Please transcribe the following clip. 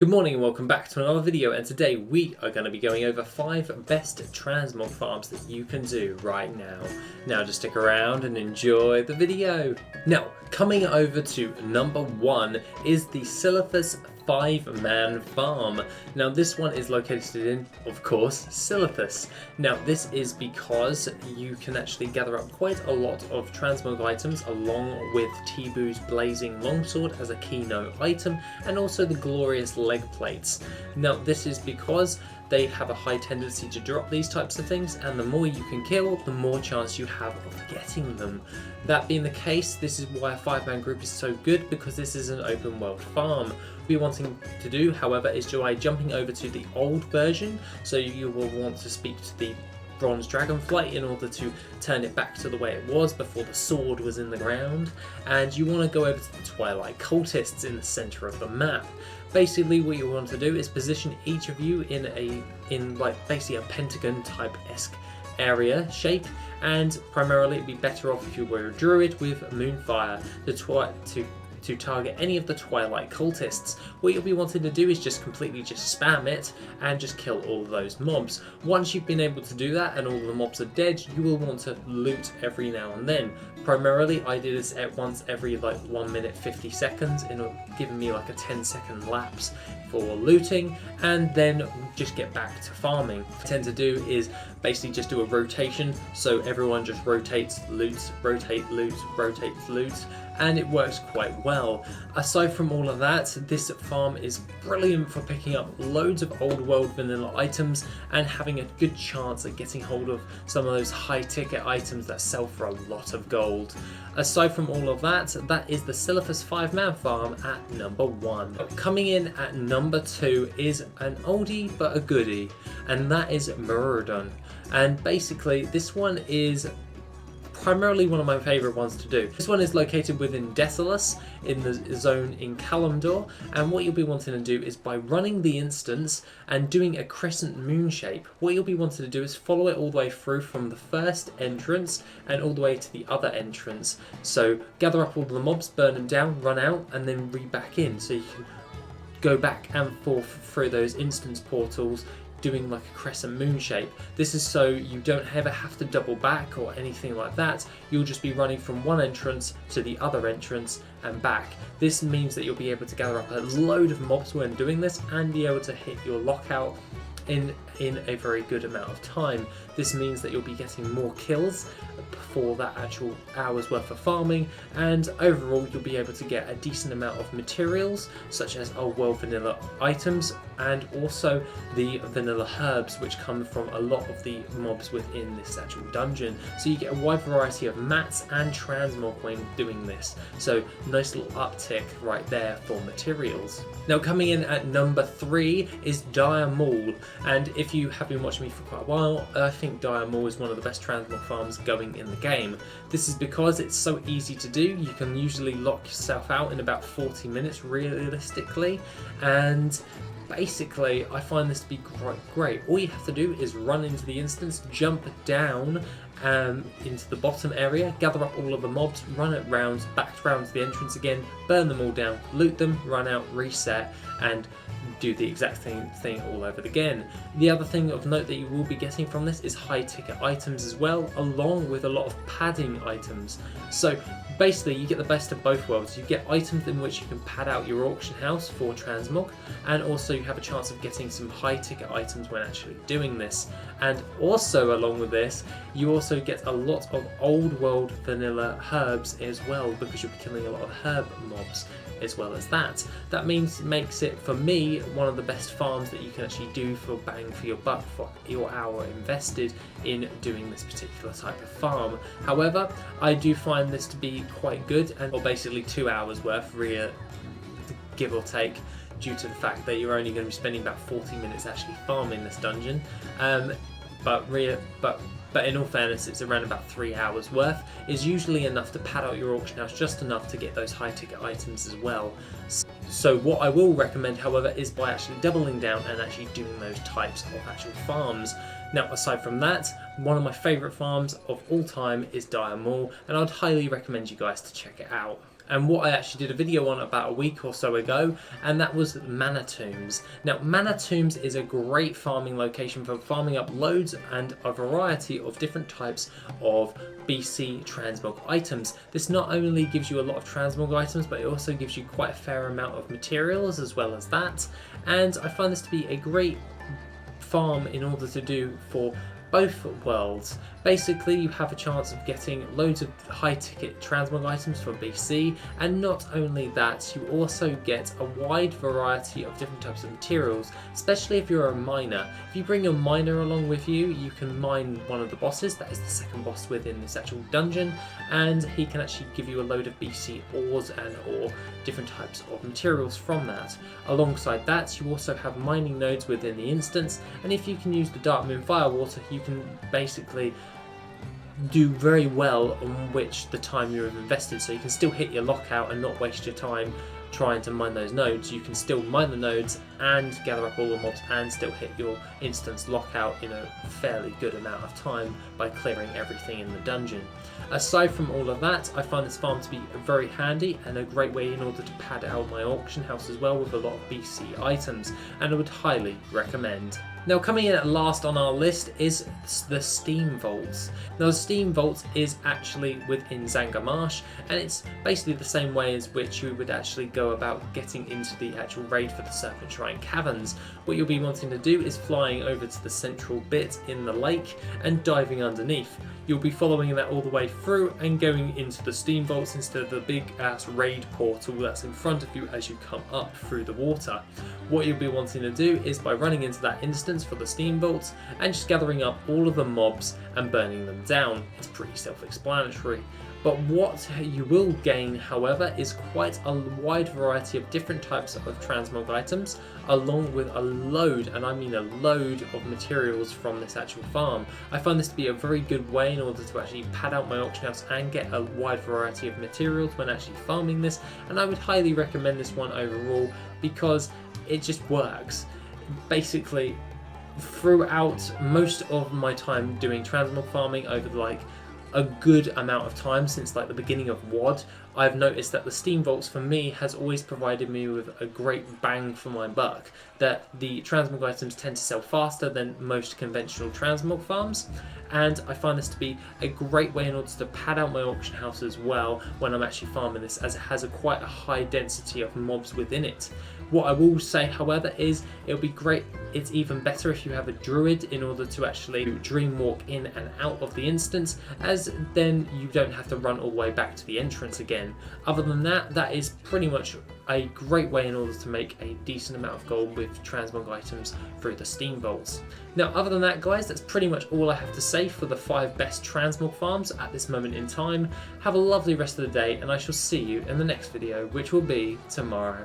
Good morning and welcome back to another video, and today we are going to be going over 5 best transmog farms that you can do right now. Now just stick around and enjoy the video. Now coming over to number 1 is the Silithus 5-man farm. Now this one is located in, of course, Silithus. Now this is because you can actually gather up quite a lot of transmog items along with Tibu's blazing longsword as a keynote item, and also the glorious leg plates. Now this is because they have a high tendency to drop these types of things, and the more you can kill, the more chance you have of getting them. That being the case, this is why a 5-man group is so good, because this is an open world farm. What we're wanting to do, however, is try jumping over to the old version, so you will want to speak to the bronze dragonflight in order to turn it back to the way it was before the sword was in the ground, and you want to go over to the twilight cultists in the center of the map. Basically what you want to do is position each of you in like basically a pentagon type esque area shape, and primarily it'd be better off if you were a druid with moonfire to target any of the twilight cultists. What you'll be wanting to do is just spam it and just kill all of those mobs. Once you've been able to do that and all of the mobs are dead, you will want to loot every now and then. Primarily I do this at once every like 1 minute 50 seconds, giving me like a 10-second lapse for looting, and then just get back to farming. What I tend to do is basically just do a rotation, so everyone just rotates, loots, rotate, loots, rotates, loots, and it works quite well. Aside from all of that, this farm is brilliant for picking up loads of old world vanilla items and having a good chance at getting hold of some of those high ticket items that sell for a lot of gold. Aside from all of that, that is the Silithus 5-man farm at number 1. Coming in at number 2 is an oldie but a goodie, and that is MARAUDON. And basically this one is primarily one of my favourite ones to do. This one is located within Desolus in the zone in Kalimdor, and what you'll be wanting to do is, by running the instance and doing a crescent moon shape, what you'll be wanting to do is follow it all the way through from the first entrance and all the way to the other entrance. So gather up all the mobs, burn them down, run out, and then back in, so you can go back and forth through those instance portals doing like a crescent moon shape. This is so you don't ever have to double back or anything like that. You'll just be running from one entrance to the other entrance and back. This means that you'll be able to gather up a load of mobs when doing this and be able to hit your lockout in a very good amount of time. This means that you'll be getting more kills for that actual hour's worth of farming, and overall you'll be able to get a decent amount of materials such as old world vanilla items, and also the vanilla herbs which come from a lot of the mobs within this actual dungeon. So you get a wide variety of mats and transmog when doing this, so nice little uptick right there for materials. Now coming in at number 3 is MAUL, and if you have been watching me for quite a while, I think MAUL is one of the best transmog farms going in the game. This is because it's so easy to do. You can usually lock yourself out in about 40 minutes realistically, and basically I find this to be great. All you have to do is run into the instance, jump down into the bottom area, gather up all of the mobs, run it round, back round to the entrance again, burn them all down, loot them, run out, reset, and do the exact same thing all over again. The other thing of note that you will be getting from this is high ticket items as well, along with a lot of padding items. So basically you get the best of both worlds. You get items in which you can pad out your auction house for transmog, and also you have a chance of getting some high ticket items when actually doing this. And also along with this, you also get a lot of old world vanilla herbs as well, because you'll be killing a lot of herb mobs as well as that. That makes it, for me, one of the best farms that you can actually do for bang for your buck for your hour invested in doing this particular type of farm. However, I do find this to be quite good, or basically 2 hours worth, give or take, due to the fact that you're only going to be spending about 40 minutes actually farming this dungeon. But in all fairness, it's around about 3 hours worth. Is usually enough to pad out your auction house, just enough to get those high ticket items as well. So what I will recommend, however, is by actually doubling down and actually doing those types of actual farms. Now aside from that, one of my favourite farms of all time is MAUL, and I'd highly recommend you guys to check it out. and what I actually did a video on about a week or so ago, and that was mana tombs. Now, mana tombs is a great farming location for farming up loads and a variety of different types of BC transmog items. This not only gives you a lot of transmog items, but it also gives you quite a fair amount of materials as well as that, and I find this to be a great farm in order to do for both worlds. Basically, you have a chance of getting loads of high ticket transmog items for BC, and not only that, you also get a wide variety of different types of materials, especially if you're a miner. If you bring your miner along with you, you can mine one of the bosses, that is the second boss within this actual dungeon, and he can actually give you a load of BC ores and or different types of materials from that. Alongside that, you also have mining nodes within the instance, and if you can use the Dark Moon Firewater, you can basically do very well on the time you have invested, so you can still hit your lockout and not waste your time trying to mine those nodes. You can still mine the nodes and gather up all the mobs and still hit your instance lockout in a fairly good amount of time by clearing everything in the dungeon. Aside from all of that, I find this farm to be very handy and a great way in order to pad out my auction house as well with a lot of BC items, and I would highly recommend. Now, coming in at last on our list is the Steam Vaults. Now, the Steam Vaults is actually within Zanga Marsh, and it's basically the same way as which you would actually go about getting into the actual raid for the Serpent Shrine Caverns. What you'll be wanting to do is flying over to the central bit in the lake and diving underneath. You'll be following that all the way through and going into the Steam Vaults instead of the big ass raid portal that's in front of you as you come up through the water. What you'll be wanting to do is by running into that instance for the Steam Vaults and just gathering up all of the mobs and burning them down. It's pretty self-explanatory. But what you will gain, however, is quite a wide variety of different types of transmog items, along with a load, and I mean a load, of materials from this actual farm. I find this to be a very good way in order to actually pad out my auction house and get a wide variety of materials when actually farming this, and I would highly recommend this one overall because it just works. Basically, throughout most of my time doing transmog farming over a good amount of time since the beginning of WoD, I've noticed that the Steam Vaults for me has always provided me with a great bang for my buck, that the transmog items tend to sell faster than most conventional transmog farms, and I find this to be a great way in order to pad out my auction house as well when I'm actually farming this, as it has quite a high density of mobs within it. What I will say, however, is it'll be great, it's even better if you have a druid in order to actually dream walk in and out of the instance, as then you don't have to run all the way back to the entrance again. Other than that, that is pretty much a great way in order to make a decent amount of gold with transmog items through the Steam Vaults. Now, other than that, guys, that's pretty much all I have to say for the 5 best transmog farms at this moment in time. Have a lovely rest of the day, and I shall see you in the next video, which will be tomorrow.